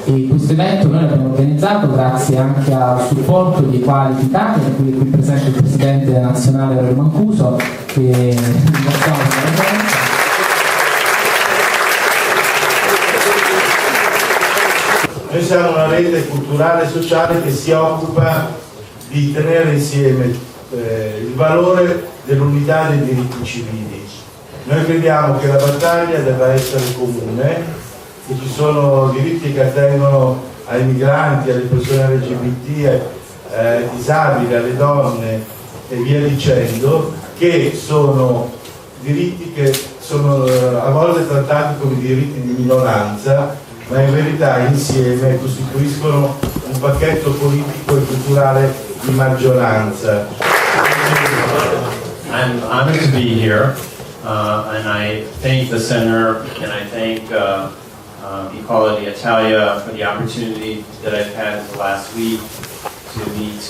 E questo evento noi l'abbiamo organizzato grazie anche al supporto di Equality Italia, qui è qui presente il Presidente nazionale Aurelio Mancuso, che ringraziamo per la presenza. Noi siamo una rete culturale e sociale che si occupa di tenere insieme il valore dell'unità dei diritti civili. Noi crediamo che la battaglia debba essere comune, che ci sono diritti che attengono ai migranti, alle persone LGBT, ai disabili, alle donne e via dicendo, che sono diritti che sono a volte trattati come diritti di minoranza, ma in verità insieme costituiscono un pacchetto politico e culturale di maggioranza. I'm honored to be here, and I thank the center, and I thank Equality Italia for the opportunity that I've had in the last week to meet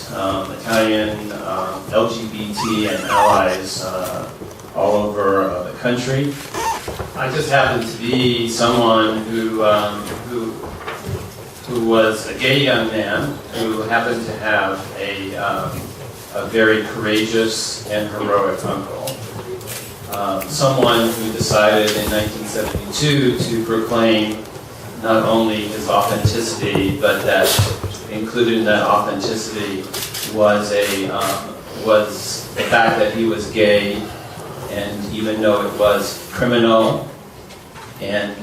Italian LGBT and allies all over the country. I just happen to be someone who was a gay young man who happened to have a very courageous and heroic uncle. Someone who decided in 1972 to proclaim not only his authenticity, but that included in that authenticity was the fact that he was gay, and even though it was criminal and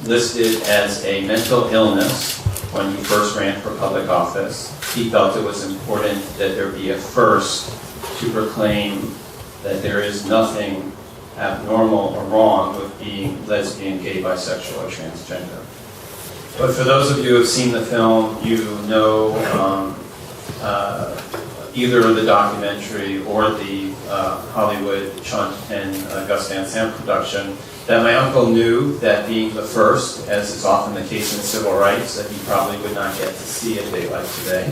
listed as a mental illness when he first ran for public office, he felt it was important that there be a first to proclaim that there is nothing abnormal or wrong with being lesbian, gay, bisexual, or transgender. But for those of you who have seen the film, you know either the documentary or the Hollywood Sean and Gus Van Sant production, that my uncle knew that being the first, as is often the case in civil rights, that he probably would not get to see a day like today.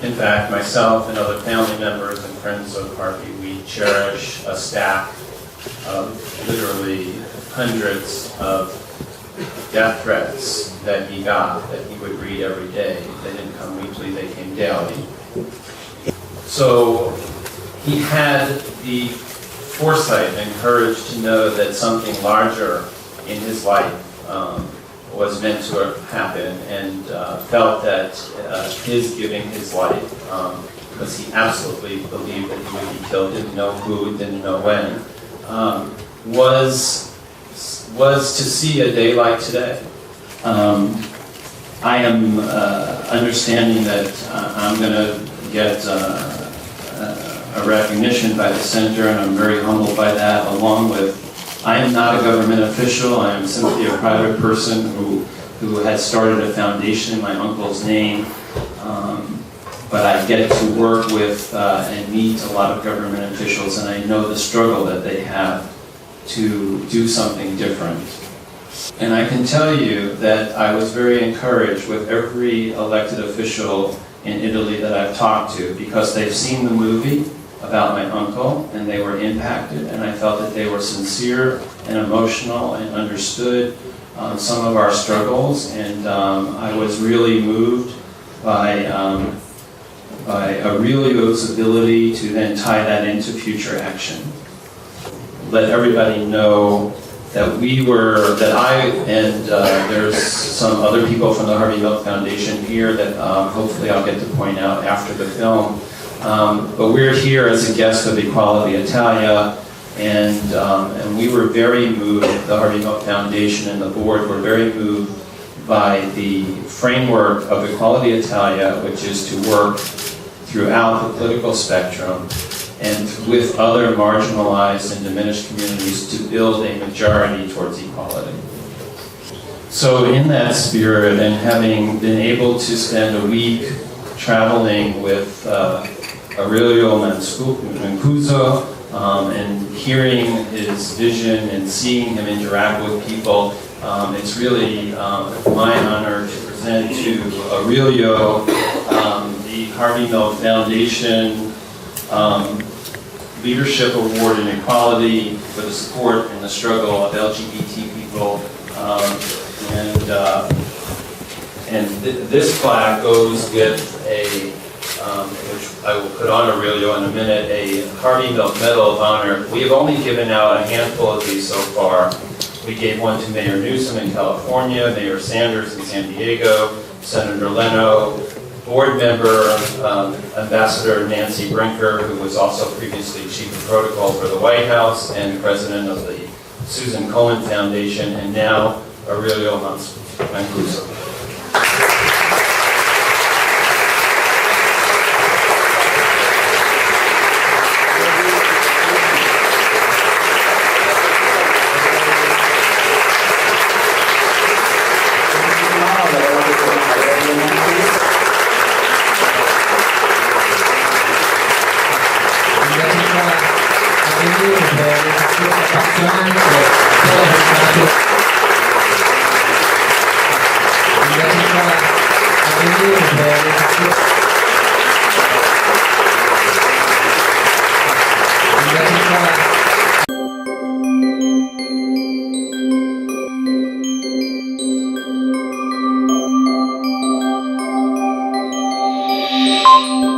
In fact, myself and other family members and friends of Harvey, we cherish a stack of literally hundreds of death threats that he got, that he would read every day. They didn't come weekly, they came daily. So he had the foresight and courage to know that something larger in his life was meant to happen, and felt that his giving his life, because he absolutely believed that he would be killed, didn't know who, didn't know when, was to see a day like today. I am understanding that I'm going to get a recognition by the center, and I'm very humbled by that, along with, I am not a government official, I am simply a private person who had started a foundation in my uncle's name, but I get to work with and meet a lot of government officials, and I know the struggle that they have to do something different. And I can tell you that I was very encouraged with every elected official in Italy that I've talked to, because they've seen the movie about my uncle and they were impacted, and I felt that they were sincere and emotional and understood some of our struggles, and I was really moved by Aurelio's ability to then tie that into future action. Let everybody know that I and there's some other people from the Harvey Hilk Foundation here that hopefully I'll get to point out after the film. But we're here as a guest of Equality Italia, and we were very moved, the Harvey Hilk Foundation and the board were very moved by the framework of Equality Italia, which is to work throughout the political spectrum and with other marginalized and diminished communities to build a majority towards equality. So in that spirit, and having been able to spend a week traveling with Aurelio Mancuso, and hearing his vision and seeing him interact with people, it's really my honor to present to Aurelio the Harvey Hilk Foundation Leadership Award in Equality for the support and the struggle of LGBT people, And this plaque goes with a, which I will put on Aurelio in a minute, a Harvey Hilk Medal of Honor. We have only given out a handful of these so far. We gave one to Mayor Newsom in California, Mayor Sanders in San Diego, Senator Leno, board member, Ambassador Nancy Brinker, who was also previously Chief of Protocol for the White House and President of the Susan Cohen Foundation, and now Aurelio Mancuso. Thank you.